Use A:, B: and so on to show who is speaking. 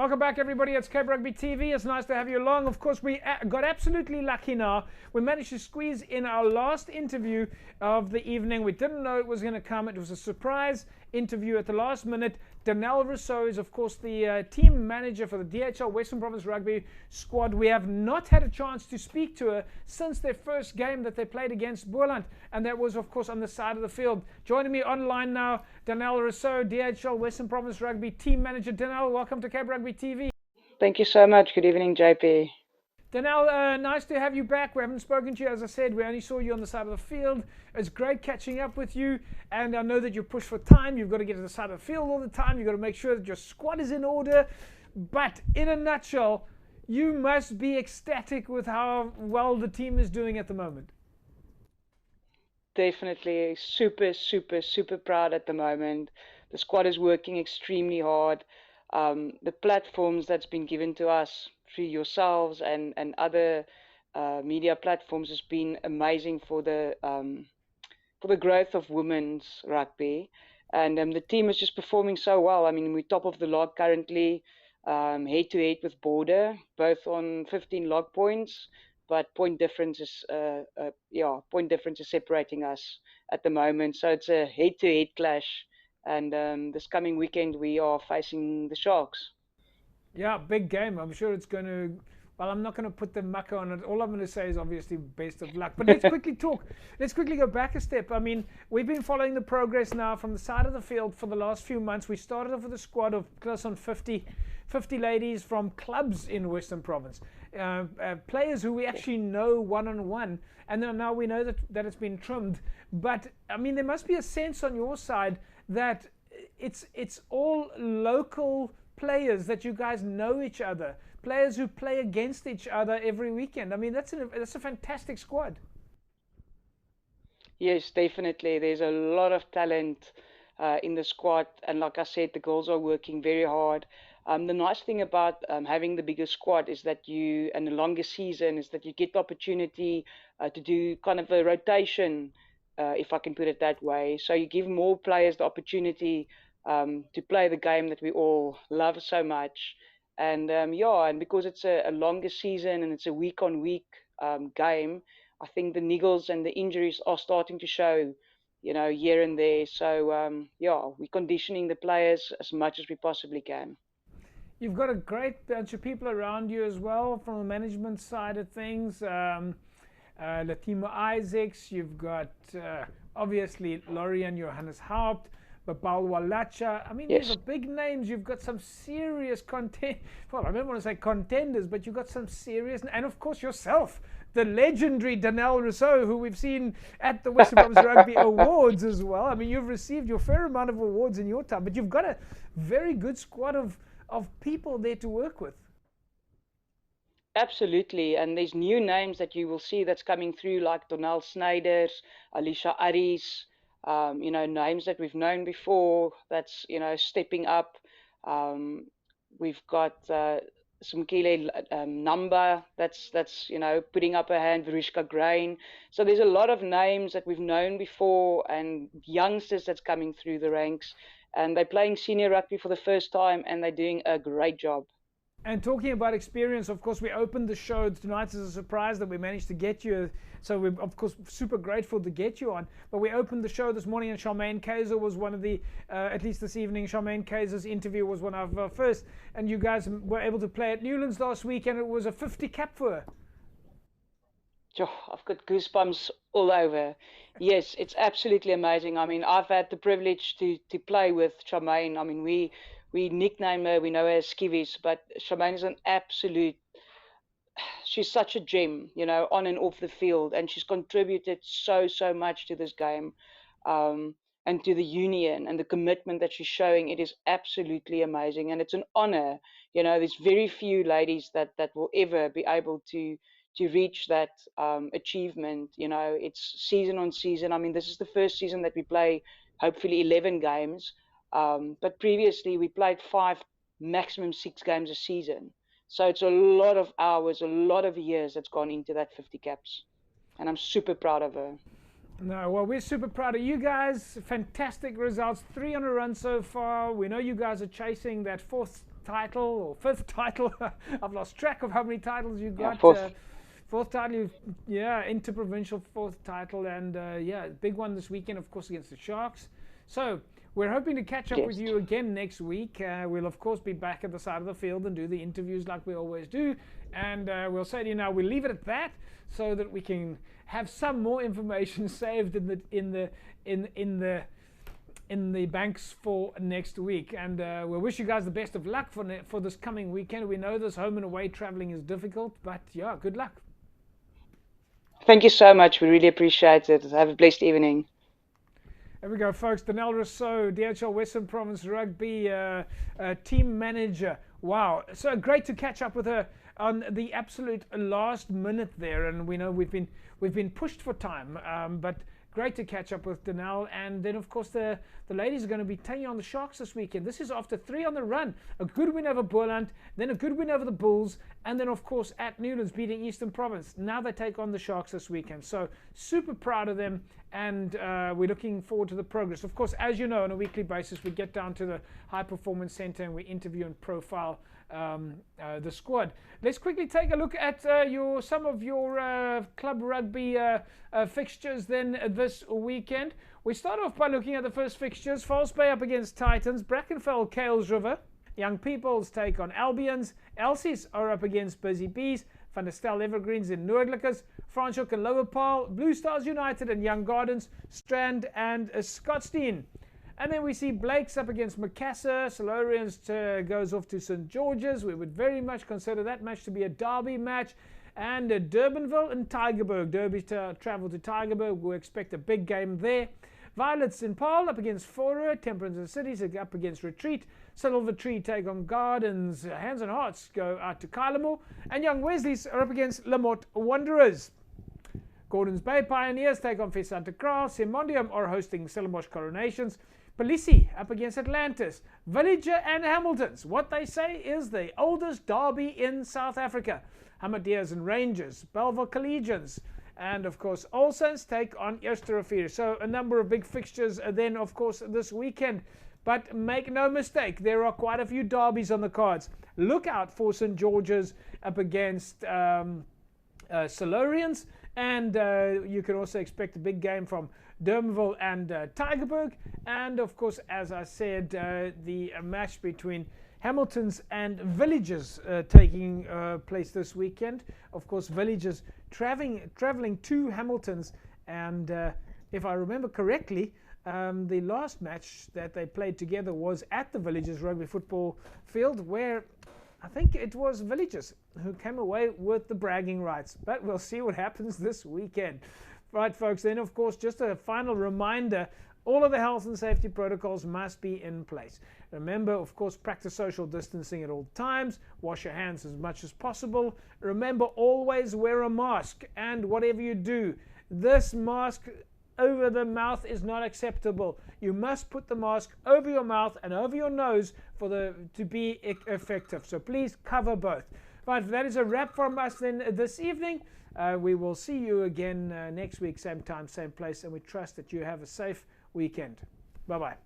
A: Welcome back, everybody. It's Cape Rugby TV. It's nice to have you along. Of course, we got absolutely lucky now. We managed to squeeze in our last interview of the evening. We didn't know it was going to come. It was a surprise interview at the last minute. Danel Russouw is, of course, the team manager for the DHL Western Province Rugby squad. We have not had a chance to speak to her since their first game that they played against Boland, and that was, of course, on the side of the field. Joining me online now, Danel Russouw, DHL Western Province Rugby team manager. Danel, welcome to Cape Rugby TV.
B: Thank you so much. Good evening, JP.
A: Danel, nice to have you back. We haven't spoken to you, as I said. We only saw you on the side of the field. It's great catching up with you, and I know that you're pushed for time. You've got to get to the side of the field all the time. You've got to make sure that your squad is in order. But in a nutshell, you must be ecstatic with how well the team is doing at the moment.
B: Definitely super proud at the moment. The squad is working extremely hard. The platforms that's been given to us through yourselves and other media platforms has been amazing for the growth of women's rugby, and the team is just performing so well. I mean, we're top of the log currently, head to head with Border, both on 15 log points, but point difference is separating us at the moment. So it's a head to head clash, and this coming weekend we are facing the Sharks.
A: Yeah, big game. I'm sure it's going to... Well, I'm not going to put the mucker on it. All I'm going to say is obviously best of luck. But let's quickly talk. Let's quickly go back a step. I mean, we've been following the progress now from the side of the field for the last few months. We started off with a squad of close on 50 ladies from clubs in Western Province. Players who we actually know one-on-one. And then now we know that it's been trimmed. But, I mean, there must be a sense on your side that it's all local players, that you guys know each other, players who play against each other every weekend. I mean, that's a fantastic squad.
B: Yes, definitely. There's a lot of talent in the squad, and like I said, the girls are working very hard. The nice thing about having the bigger squad is that and the longer season, is that you get the opportunity to do kind of a rotation, if I can put it that way. So you give more players the opportunity to play the game that we all love so much. And and because it's a longer season and it's a week-on-week game, I think the niggles and the injuries are starting to show, here and there. So we're conditioning the players as much as we possibly can.
A: You've got a great bunch of people around you as well from the management side of things. Latimo Isaacs, you've got obviously Laurie and Johannes Haupt, Babal Walacha. I mean,
B: Yes.
A: These are big names. You've got some serious content. Well, I don't want to say contenders, but you've got some serious, and of course yourself, the legendary Danel Russouw, who we've seen at the Western Province Rugby Awards as well. I mean, you've received your fair amount of awards in your time, but you've got a very good squad of people there to work with.
B: Absolutely, and there's new names that you will see that's coming through, like Donald Snyders, Alicia Aris, names that we've known before, that's, stepping up. We've got Smkile Namba, that's putting up a hand, Verishka Grain. So there's a lot of names that we've known before and youngsters that's coming through the ranks, and they're playing senior rugby for the first time, and they're doing a great job.
A: And talking about experience, of course, we opened the show tonight as a surprise that we managed to get you. So we're, of course, super grateful to get you on. But we opened the show this morning, and Charmaine Kaiser was one of the, at least this evening, Charmaine Kaiser's interview was one of our first. And you guys were able to play at Newlands last week, and it was a 50 cap for her.
B: I've got goosebumps all over. Yes, it's absolutely amazing. I mean, I've had the privilege to play with Charmaine. I mean, we nickname her, we know her as Skivvies, but Charmaine is an absolute, she's such a gem, on and off the field, and she's contributed so much to this game, and to the union and the commitment that she's showing. It is absolutely amazing, and it's an honor. There's very few ladies that will ever be able to reach that achievement. It's season on season. I mean, this is the first season that we play, hopefully 11 games. But previously we played 5, maximum 6 games a season. So it's a lot of hours, a lot of years that's gone into that 50 caps. And I'm super proud of her.
A: No, well, we're super proud of you guys. Fantastic results, 3 on a run so far. We know you guys are chasing that fourth title or fifth title. I've lost track of how many titles you got. Fourth title, yeah, interprovincial fourth title, and yeah, big one this weekend, of course, against the Sharks. So we're hoping to catch up with you again next week. We'll, of course, be back at the side of the field and do the interviews like we always do. And we'll say to you now, we'll leave it at that so that we can have some more information saved in the banks for next week. And we'll wish you guys the best of luck for this coming weekend. We know this home and away traveling is difficult, but yeah, good luck.
B: Thank you so much. We really appreciate it. Have a blessed evening.
A: There we go, folks. Danel Russouw, DHL Western Province Rugby team manager. Wow, so great to catch up with her on the absolute last minute there. And we know we've been pushed for time, but great to catch up with Danel. And then, of course, the ladies are going to be taking on the Sharks this weekend. This is after 3 on the run. A good win over Boland, then a good win over the Bulls, and then, of course, at Newlands beating Eastern Province. Now they take on the Sharks this weekend. So super proud of them, and we're looking forward to the progress. Of course, as you know, on a weekly basis, we get down to the High Performance Center and we interview and profile the squad. Let's quickly take a look at some of your club rugby fixtures then this weekend. We start off by looking at the first fixtures. False Bay up against Titans, Brackenfell, Kales River. Young Peoples take on Albions. Elsies are up against Busy Bees. Van der Stel Evergreens in Noordlikers. Franschhoek and Lower Paarl. Blue Stars United and Young Gardens. Strand and Scottsdene. And then we see Blake's up against Macassar. Solarians goes off to St. George's. We would very much consider that match to be a derby match. And Durbanville and Tygerberg. Derby travel to Tygerberg. We expect a big game there. Violets in Paarl up against Forer. Temperance and Cities up against Retreat. Silver Tree take on Gardens. Hands and Hearts go out to Kylemore. And Young Wesleys are up against Lamotte Wanderers. Gordons Bay Pioneers take on Santa Cross. Simondium are hosting Stellenbosch Coronations. Palisi up against Atlantis. Villager and Hamiltons. What they say is the oldest derby in South Africa. Hamadiers and Rangers. Belleville Collegians. And of course, All Saints take on Eerste. So a number of big fixtures then, of course, this weekend. But make no mistake, there are quite a few derbies on the cards. Look out for St. George's up against Solarians. And you can also expect a big game from Durbanville and Tygerberg. And of course, as I said, the match between Hamiltons and Villagers taking place this weekend. Of course, Villagers traveling to Hamiltons. And if I remember correctly, the last match that they played together was at the Villagers rugby football field, where I think it was Villagers who came away with the bragging rights. But we'll see what happens this weekend. Right, folks, then, of course, just a final reminder, all of the health and safety protocols must be in place. Remember, of course, practice social distancing at all times. Wash your hands as much as possible. Remember, always wear a mask. And whatever you do, this mask over the mouth is not acceptable. You must put the mask over your mouth and over your nose to be effective. So please cover both. Right, that is a wrap from us then this evening. We will see you again next week, same time, same place, and we trust that you have a safe weekend. Bye-bye.